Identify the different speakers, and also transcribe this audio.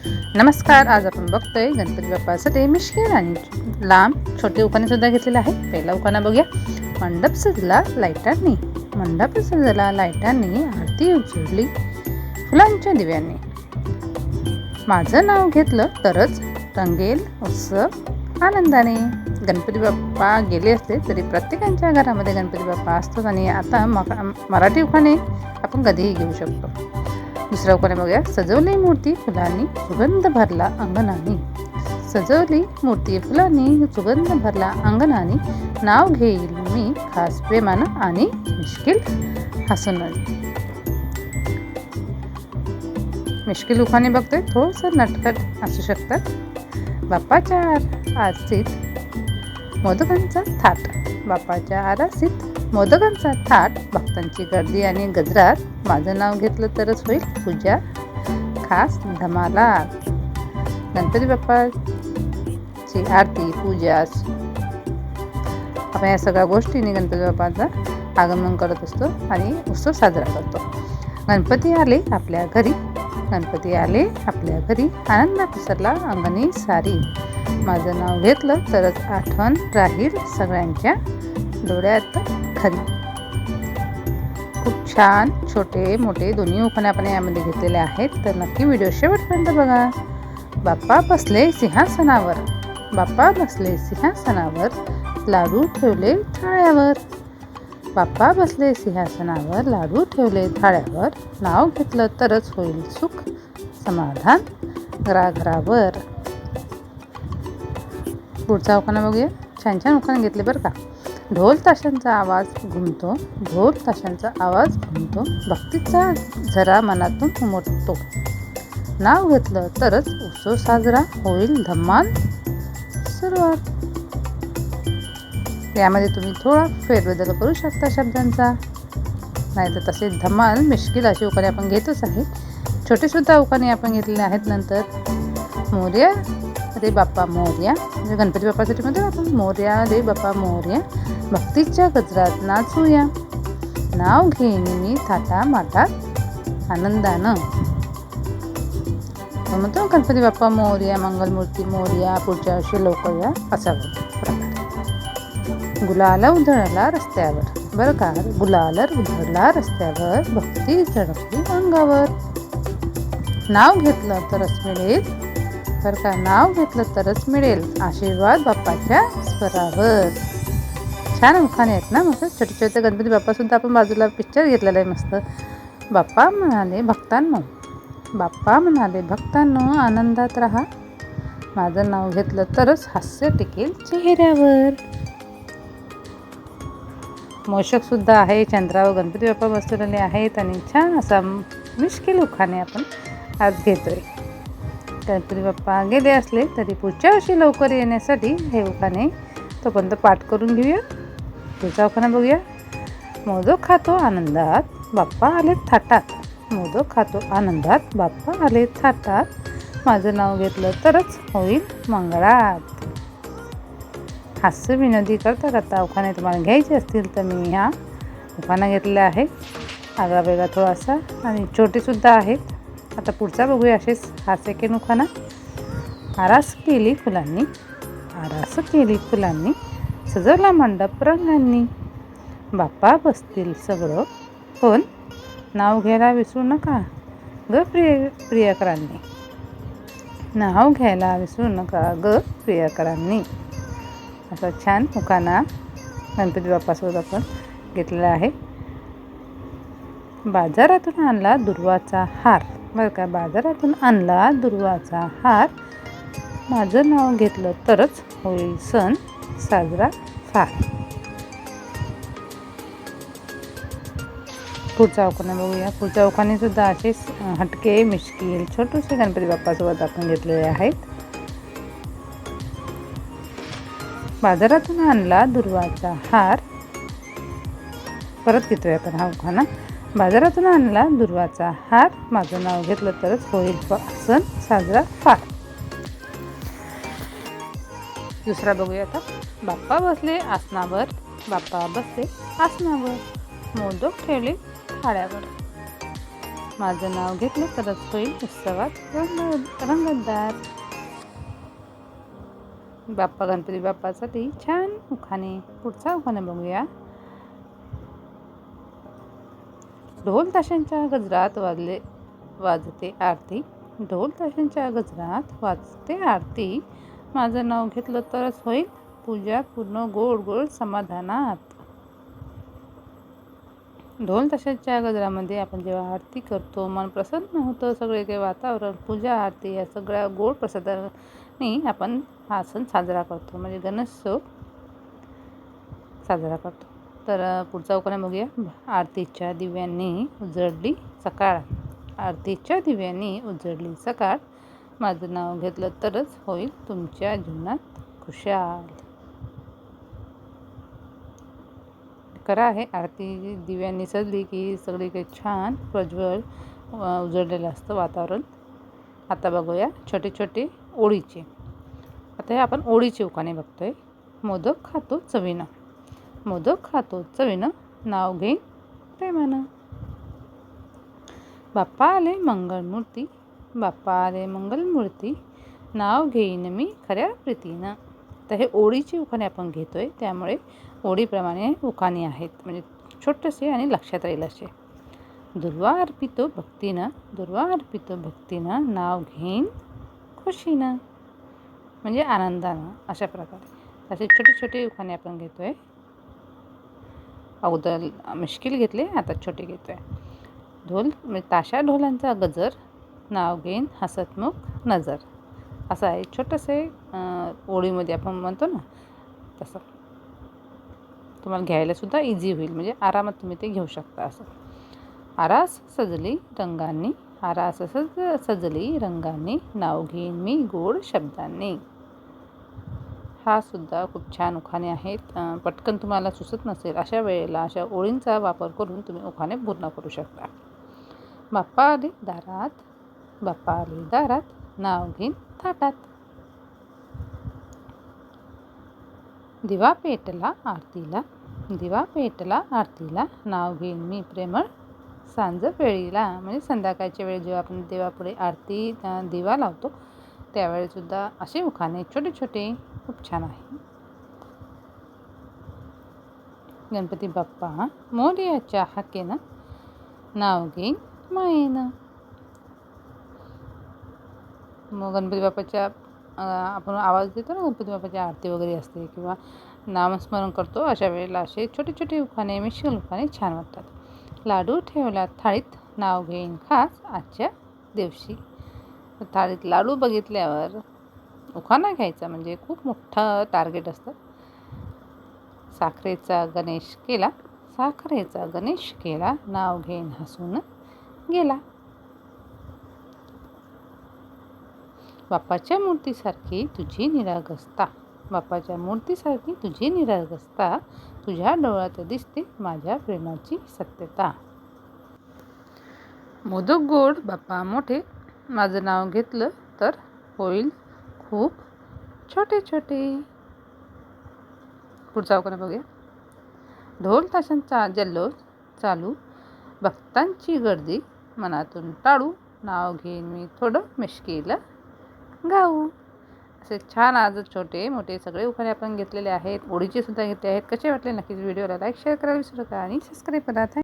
Speaker 1: नमस्कार. आज आपण बघतोय गणपती बाप्पासाठी मिश्किल आणि लांब छोटे उखाणे सुद्धा घेतलेले आहे. पहिला उखाणा बघूया. मंडप सजला लाईटांनी, मंडप सजला लाईटांनी, आरती उजळली फुलांच्या दिव्यांनी. माझं नाव घेतलं तरच रंगेल उत्सव आनंदाने. गणपती बाप्पा गेले असते तरी प्रत्येकाच्या घरामध्ये गणपती बाप्पा असतोच आणि आता मराठी उखाणे आपण कधीही घेऊ शकतो. दुसरा उखाणा बघूया. सजवली मूर्ती फुलांनी, सुगंध भरला अंगणाने. सजवली मूर्ती फुलांनी, सुगंध भरला अंगणाने. नाव घेईल मी खास प्रेमानं आणि मिश्किल हसून. मिश्किल उखाणे बघतोय थोडंसं नटखट असू शकतात. बाप्पाच्या आरतीत मोदकांचा थाट, बाप्पाच्या आरतीत मोदकांचा थाट, भक्तांची गर्दी आणि गजरात. माझं नाव घेतलं तरच होईल पूजा खास धमालात. गणपती बाप्पाची आरती पूजा आपण या सगळ्या गोष्टींनी गणपती बाप्पाचं आगमन करत असतो आणि उत्सव साजरा करतो. गणपती आले आपल्या घरी, गणपती आले आपल्या घरी, आनंद पसरला अंगणी सारी. माझं नाव घेतलं तरच आठवण राहील सगळ्यांच्या डोळ्यात खरी. खूप छान छोटे मोठे दोन्ही उखाणे आपण यामध्ये घेतलेले आहेत, तर नक्की व्हिडिओ शेवटपर्यंत बघा. बाप्पा बसले सिंहासनावर, बाप्पा बसले सिंहासनावर, लाडू ठेवले थाळ्यावर. बाप्पा बसले सिंहासनावर, लाडू ठेवले थाळ्यावर. नाव घेतलं तरच होईल सुख समाधान घराघरावर. पुढचा उखाणा बघूया. छान छान उखाणे घेतले बरं का. ढोल ताशांचा आवाज घुमतो, ढोल ताशांचा आवाज घुमतो, भक्तीचा झरा मनातून उमटतो. नाव घेतलं तरच उत्सव साजरा होईल धम्माल सुरुवात. यामध्ये तुम्ही थोडा फेरबदल करू शकता शब्दांचा, नाहीतर तसे धमाल मिश्किल अशी उखाणे आपण घेतच आहे. छोटे सुद्धा उखाणे आपण घेतलेले आहेत. नंतर मोरया रे बाप्पा मोरया, म्हणजे गणपती बाप्पासाठी म्हणतो आपण मोरया रे बाप्पा मोरया, भक्तीच्या गजरात नाचूया. नाव घेईन मी थाटा माटात आनंदानं. म्हणतो गणपती बाप्पा मोरया, मंगलमूर्ती मोरया, पुढच्या वर्षी लवकर या असा प्रकार. गुलाल उधळला रस्त्यावर बरं का, गुलाल उधळला रस्त्यावर, भक्ती झळकली अंगावर. नाव घेतलं तरच मिळेल बरं का, नाव घेतलं तरच मिळेल आशीर्वाद बाप्पाच्या स्वरावर. छान उखाणे आहेत ना मस्त छोटे छोटे. गणपती बाप्पासुद्धा आपण बाजूला पिक्चर घेतलेला आहे मस्त. बाप्पा म्हणाले भक्तांनो, बाप्पा म्हणाले भक्तांनो आनंदात राहा. माझं नाव घेतलं तरच हास्य टिकेल चेहऱ्यावर. मोषकसुद्धा आहे, चंद्रावर गणपती बाप्पा बसलेले आहेत आणि छान असा मिश्किल उखाणे आपण आज घेतोय. गणपती बाप्पा गेले असले तरी पुढच्या वर्षी लवकर येण्यासाठी हे उखाणे तोपर्यंत पाठ करून घेऊया. पुढचा उखाणा बघूया. मोदक खातो आनंदात, बाप्पा आले थाटात. मोदक खातो आनंदात, बाप्पा आले थाटात. माझं नाव घेतलं तरच होईल मंगळात. हास्य विनोदी करता करता उखाणे तुम्हाला घ्यायचे असतील तर मी हा उखाणा घेतलेला आहे. आगळा वेगळा थोडासा आणि छोटेसुद्धा आहेत. आता पुढचा बघूया. असेच हा सेकंड उखाणा. आरास केली फुलांनी, आरास केली फुलांनी, सजवला मंडप रंगांनी. बाप्पा बसतील सगळं पण नाव घ्यायला विसरू नका ग प्रियकरांनी. नाव घ्यायला विसरू नका ग प्रियकरांनी. असा छान उखाणा गणपती बाप्पासोबत आपण घेतलेला आहे. बाजारातून आणला दुर्वाचा हार बरं का, बाजारातून आणला दुर्वाचा हार. माझं नाव घेतलं तरच होईल सण साजरा फार. पुढचा उखाणा बघूया. पुढच्या उखाणे सुद्धा असे हटके मिश्किल छोटेसे गणपती बाप्पासोबत आपण घेतलेले आहेत. बाजारातून आणला दुर्वाचा हार. परत घेतोय आपण हा उखाणा. बाजारातून आणला दुर्वाचा हार. माझं नाव घेतलं तरच होईल सण साजरा फार. दुसरा बघूया आता. बाप्पा बसले आसनावर, बाप्पा बसले आसनावर, मोदक ठेवले थाळ्यावर. माझं नाव घेतलं तरच होईल उत्सवात रंगतदार. बाप्पा गणपती बाप्पासाठी छान उखाणे. पुढचा उखाणे बघूया. ढोल ताशांच्या गजरात वाजते आरती. ढोल ताशांच्या गजरात वाजते आरती. माझं नाव घेतलं तरच होईल पूजा पूर्ण गोड गोड समाधानात. ढोल ताशाच्या गजरामध्ये आपण जेव्हा आरती करतो मन प्रसन्न होतं. सगळे ते वातावरण पूजा आरती या सगळ्या गोड प्रसादाने आपण हा सण साजरा करतो, म्हणजे गणेशोत्सव साजरा करतो. तर पुढचा उखाणा बघूया. आरतीच्या दिव्यांनी उजळली सकाळ. आरतीच्या दिव्यांनी उजळली सकाळ. माझं नाव घेतलं तरच होईल तुमच्या जीवनात खुशाल. खरं आहे, आरती दिव्यांनी सजली की सगळीकडे छान प्रज्वल उजळलेलं असतं वातावरण. आता बघूया छोटे छोटे ओळीचे. आता हे आपण ओळीचे उखाणे बघतोय. मोदक खातो चवीनं. मोदक खातो चवीनं नाव घेईन प्रेमानं. बाप्पा आले मंगलमूर्ती. बाप्पा आले मंगलमूर्ती. नाव घेईन मी खऱ्या प्रीतीनं. तर हे ओळीचे उखाणे आपण घेतोय, त्यामुळे ओळीप्रमाणे उखाणे आहेत, म्हणजे छोटेसे आणि लक्षात राहील असे. दुर्वा अर्पितो भक्तीनं. दुर्वा अर्पितो भक्तीनं नाव घेईन खुशीनं, म्हणजे आनंदानं. अशा प्रकारे असे छोटे छोटे उखाणे आपण घेतोय. अगोदर मुश्किल घेतले, आता छोटे घेतोय. ताशा ढोलांचा गजर नाव घेईन हसतमुख नजर. असं आहे छोटंसे ओळीमध्ये आपण म्हणतो ना तसं. तुम्हाला घ्यायला सुद्धा इझी होईल, म्हणजे आरामात तुम्ही ते घेऊ शकता. असं आरास सजली रंगांनी. आरास सजली रंगांनी नाव घेईन मी गोड शब्दांनी. हा सुद्धा खूप छान उखाणे आहेत. पटकन तुम्हाला सुचत नसेल अशा वेळेला अशा ओळींचा वापर करून तुम्ही उखाणे पूर्ण करू शकता. बाप्पा आले दारात. बाप्पा आले दारात नाव घेईन थाटात. दिवा पेटला आरतीला. दिवा पेटला आरतीला नाव घेईन मी प्रेमळ सांज वेळीला. म्हणजे संध्याकाळच्या वेळी जेव्हा आपण देवापुढे आरती दिवा लावतो त्यावेळेसुद्धा असे उखाणे छोटे छोटे खूप छान आहे. गणपती बाप्पा मोरयाच्या हाकेनं नाव घेईन मायेनं. मग गणपती बाप्पाच्या आपण आवाज देतो ना, गणपती बाप्पाची आरती वगैरे असते किंवा नामस्मरण करतो, अशा वेळेला असे छोटे छोटे उखाणे मिश्किल उखाणे छान वाटतात. लाडू ठेवला थाळीत नाव घेईन खास आजच्या दिवशी. थाळीत लाडू बघितल्यावर उखाणा घ्यायचा म्हणजे खूप मोठं टार्गेट असतं. साखरेचा गणेश केला. साखरेचा गणेश केला नाव घेईन हसून गेला. बाप्पाच्या मूर्तीसारखी तुझी निरागसता. बाप्पाच्या मूर्तीसारखी तुझी निरागसता. तुझ्या डोळ्यात दिसते माझ्या प्रेमाची सत्यता. मोदक गोड बाप्पा मोठे. माझं नाव घेतलं तर होईल खूप छोटे छोटे. पुढचा उखाणा बघूया. ढोल ताशांचा जल्लोष चालू. भक्तांची गर्दी मनातून टाळू. नाव घेईन मी थोडं मिश्किल गाऊ. असे छान आज छोटे मोठे सगळे उखाणे आपण घेतलेले आहेत. ओळीचे सुद्धा घेतले आहेत. कसे वाटले नक्कीच व्हिडिओला लाईक शेअर करायला विसरू नका आणि सबस्क्राईब करा.